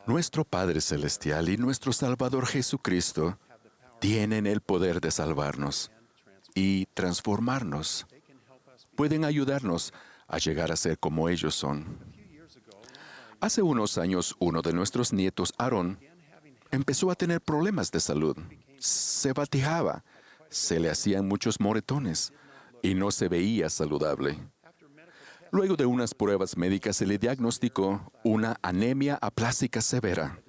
Nuestro Padre Celestial y nuestro Salvador Jesucristo tienen el poder de salvarnos y transformarnos. Pueden ayudarnos a llegar a ser como ellos son. Hace unos años, uno de nuestros nietos, Aarón, empezó a tener problemas de salud. Se bateaba, se le hacían muchos moretones y no se veía saludable. Luego de unas pruebas médicas se le diagnosticó una anemia aplásica severa,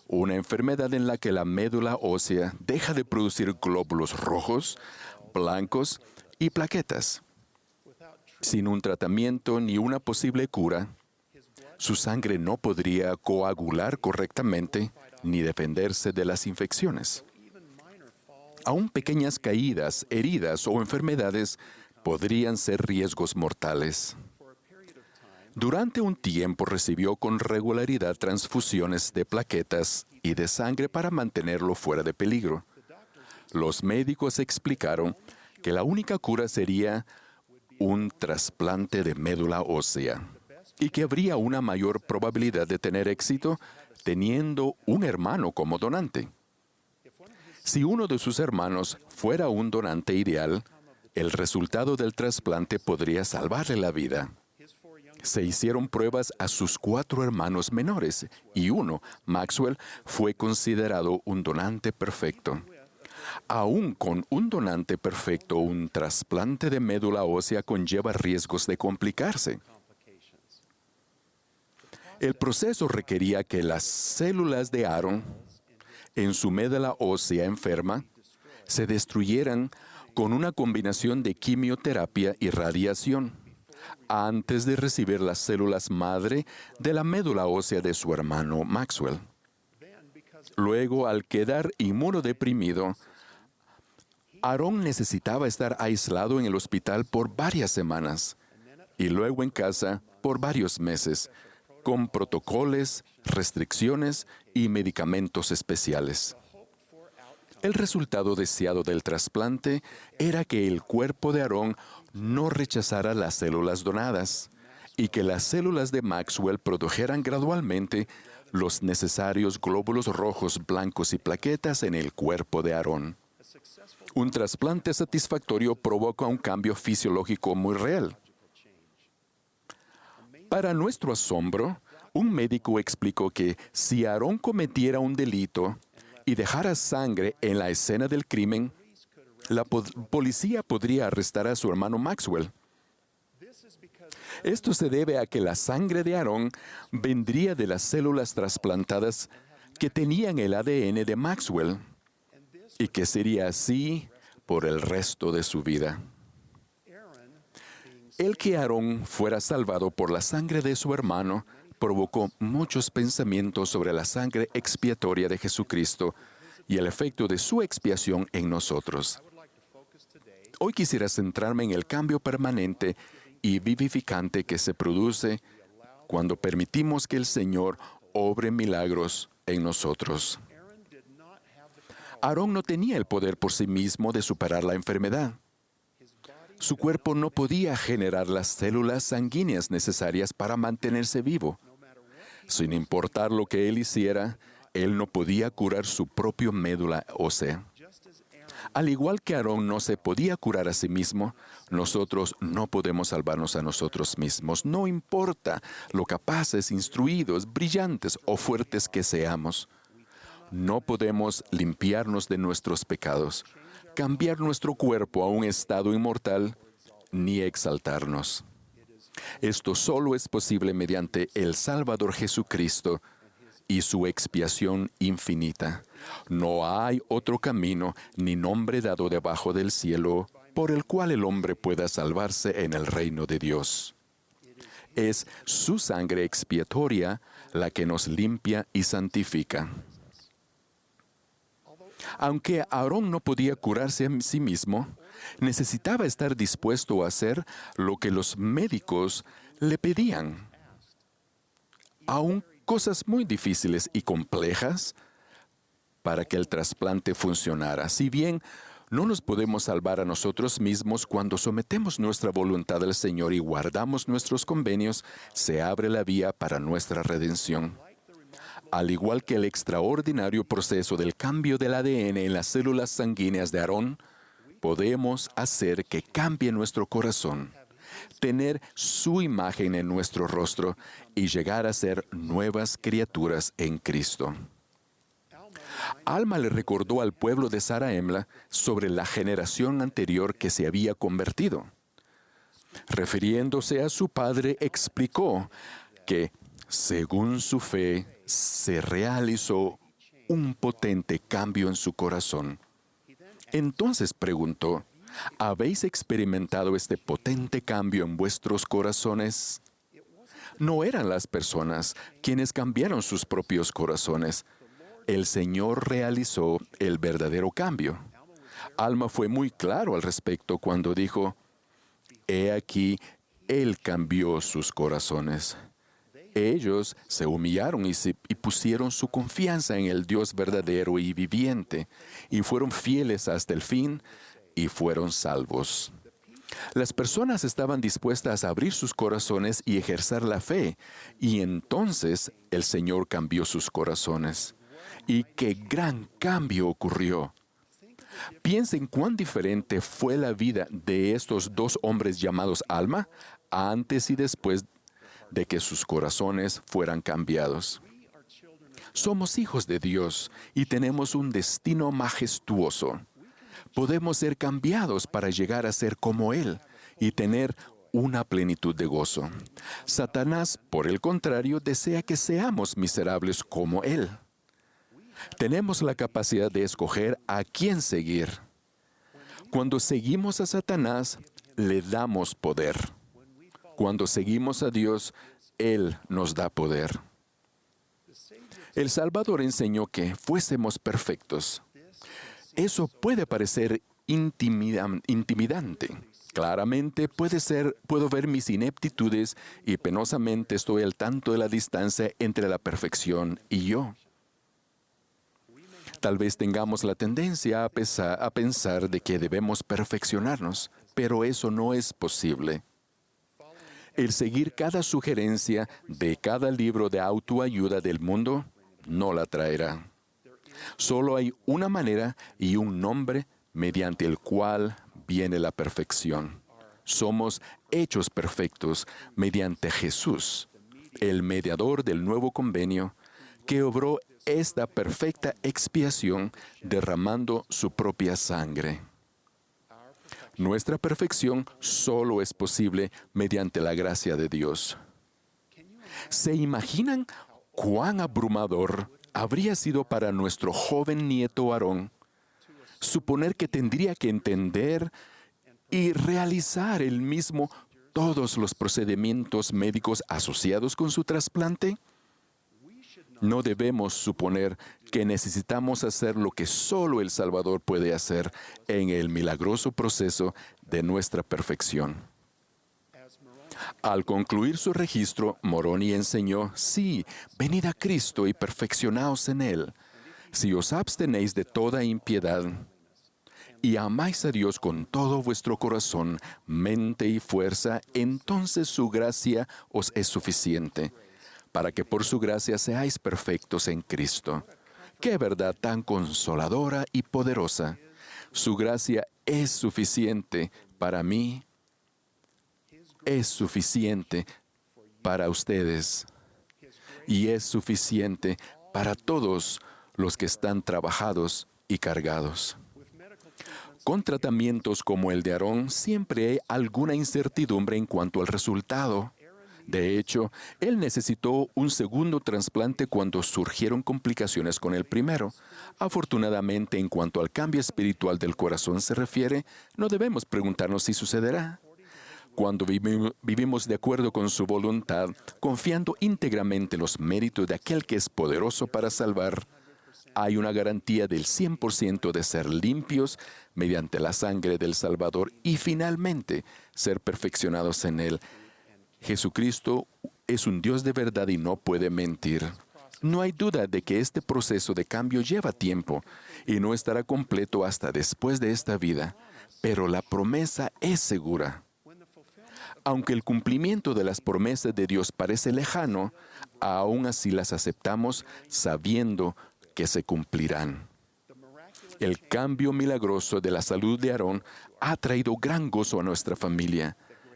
una enfermedad en la que la médula ósea deja de producir glóbulos rojos, blancos y plaquetas. Sin un tratamiento ni una posible cura, su sangre no podría coagular correctamente ni defenderse de las infecciones. Aún pequeñas caídas, heridas o enfermedades podrían ser riesgos mortales. Durante un tiempo recibió con regularidad transfusiones de plaquetas y de sangre para mantenerlo fuera de peligro. Los médicos explicaron que la única cura sería un trasplante de médula ósea y que habría una mayor probabilidad de tener éxito teniendo un hermano como donante. Si uno de sus hermanos fuera un donante ideal, el resultado del trasplante podría salvarle la vida. Se hicieron pruebas a sus 4 hermanos menores y uno, Maxwell, fue considerado un donante perfecto. Aún con un donante perfecto, un trasplante de médula ósea conlleva riesgos de complicarse. El proceso requería que las células de Aarón en su médula ósea enferma se destruyeran con una combinación de quimioterapia y radiación antes de recibir las células madre de la médula ósea de su hermano Maxwell. Luego, al quedar inmunodeprimido, Aarón necesitaba estar aislado en el hospital por varias semanas y luego en casa por varios meses, con protocolos, restricciones y medicamentos especiales. El resultado deseado del trasplante era que el cuerpo de Aarón no rechazara las células donadas y que las células de Maxwell produjeran gradualmente los necesarios glóbulos rojos, blancos y plaquetas en el cuerpo de Aarón. Un trasplante satisfactorio provoca un cambio fisiológico muy real. Para nuestro asombro, un médico explicó que si Aarón cometiera un delito y dejara sangre en la escena del crimen, la policía podría arrestar a su hermano Maxwell. Esto se debe a que la sangre de Aarón vendría de las células trasplantadas que tenían el ADN de Maxwell y que sería así por el resto de su vida. El que Aarón fuera salvado por la sangre de su hermano provocó muchos pensamientos sobre la sangre expiatoria de Jesucristo y el efecto de su expiación en nosotros. Hoy quisiera centrarme en el cambio permanente y vivificante que se produce cuando permitimos que el Señor obre milagros en nosotros. Aarón no tenía el poder por sí mismo de superar la enfermedad. Su cuerpo no podía generar las células sanguíneas necesarias para mantenerse vivo. Sin importar lo que él hiciera, él no podía curar su propio médula ósea. Al igual que Aarón no se podía curar a sí mismo, nosotros no podemos salvarnos a nosotros mismos. No importa lo capaces, instruidos, brillantes o fuertes que seamos. No podemos limpiarnos de nuestros pecados, cambiar nuestro cuerpo a un estado inmortal, ni exaltarnos. Esto solo es posible mediante el Salvador Jesucristo y su expiación infinita. No hay otro camino ni nombre dado debajo del cielo por el cual el hombre pueda salvarse en el reino de Dios. Es su sangre expiatoria la que nos limpia y santifica. Aunque Aarón no podía curarse a sí mismo, necesitaba estar dispuesto a hacer lo que los médicos le pedían. Aún cosas muy difíciles y complejas para que el trasplante funcionara. Si bien no nos podemos salvar a nosotros mismos, cuando sometemos nuestra voluntad al Señor y guardamos nuestros convenios, se abre la vía para nuestra redención. Al igual que el extraordinario proceso del cambio del ADN en las células sanguíneas de Aarón, podemos hacer que cambie nuestro corazón, tener su imagen en nuestro rostro y llegar a ser nuevas criaturas en Cristo. Alma le recordó al pueblo de Zarahemla sobre la generación anterior que se había convertido. Refiriéndose a su padre, explicó que, según su fe, se realizó un potente cambio en su corazón. Entonces preguntó, ¿habéis experimentado este potente cambio en vuestros corazones? No eran las personas quienes cambiaron sus propios corazones. El Señor realizó el verdadero cambio. Alma fue muy claro al respecto cuando dijo, «He aquí, Él cambió sus corazones». Ellos se humillaron y pusieron su confianza en el Dios verdadero y viviente, y fueron fieles hasta el fin, y fueron salvos. Las personas estaban dispuestas a abrir sus corazones y ejercer la fe, y entonces el Señor cambió sus corazones. Y qué gran cambio ocurrió. Piensen cuán diferente fue la vida de estos dos hombres llamados Alma antes y después de que sus corazones fueran cambiados. Somos hijos de Dios y tenemos un destino majestuoso. Podemos ser cambiados para llegar a ser como Él y tener una plenitud de gozo. Satanás, por el contrario, desea que seamos miserables como Él. Tenemos la capacidad de escoger a quién seguir. Cuando seguimos a Satanás, le damos poder. Cuando seguimos a Dios, Él nos da poder. El Salvador enseñó que fuésemos perfectos. Eso puede parecer intimidante. Claramente puedo ver mis ineptitudes y penosamente estoy al tanto de la distancia entre la perfección y yo. Tal vez tengamos la tendencia a pensar de que debemos perfeccionarnos, pero eso no es posible. El seguir cada sugerencia de cada libro de autoayuda del mundo no la traerá. Solo hay una manera y un nombre mediante el cual viene la perfección. Somos hechos perfectos mediante Jesús, el mediador del nuevo convenio, que obró esta perfecta expiación derramando su propia sangre. Nuestra perfección solo es posible mediante la gracia de Dios. ¿Se imaginan cuán abrumador habría sido para nuestro joven nieto Aarón suponer que tendría que entender y realizar él mismo todos los procedimientos médicos asociados con su trasplante? No debemos suponer que necesitamos hacer lo que solo el Salvador puede hacer en el milagroso proceso de nuestra perfección. Al concluir su registro, Moroni enseñó, sí, venid a Cristo y perfeccionaos en Él. Si os abstenéis de toda impiedad y amáis a Dios con todo vuestro corazón, mente y fuerza, entonces su gracia os es suficiente, para que por su gracia seáis perfectos en Cristo. ¡Qué verdad tan consoladora y poderosa! Su gracia es suficiente para mí, es suficiente para ustedes y es suficiente para todos los que están trabajados y cargados. Con tratamientos como el de Aarón, siempre hay alguna incertidumbre en cuanto al resultado. De hecho, él necesitó un segundo trasplante cuando surgieron complicaciones con el primero. Afortunadamente, en cuanto al cambio espiritual del corazón se refiere, no debemos preguntarnos si sucederá. Cuando vivimos de acuerdo con su voluntad, confiando íntegramente los méritos de aquel que es poderoso para salvar, hay una garantía del 100% de ser limpios mediante la sangre del Salvador y finalmente ser perfeccionados en Él. Jesucristo es un Dios de verdad y no puede mentir. No hay duda de que este proceso de cambio lleva tiempo y no estará completo hasta después de esta vida, pero la promesa es segura. Aunque el cumplimiento de las promesas de Dios parece lejano, aún así las aceptamos sabiendo que se cumplirán. El cambio milagroso de la salud de Aarón ha traído gran gozo a nuestra familia.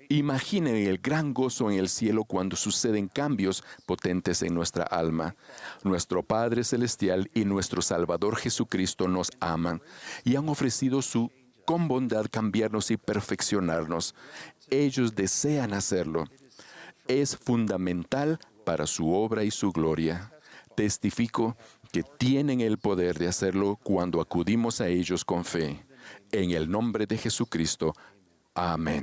Imaginen el gran gozo en el cielo cuando suceden cambios potentes en nuestra alma. Nuestro Padre Celestial y nuestro Salvador Jesucristo nos aman y han ofrecido con bondad cambiarnos y perfeccionarnos. Ellos desean hacerlo. Es fundamental para su obra y su gloria. Testifico que tienen el poder de hacerlo cuando acudimos a ellos con fe. En el nombre de Jesucristo. Amén.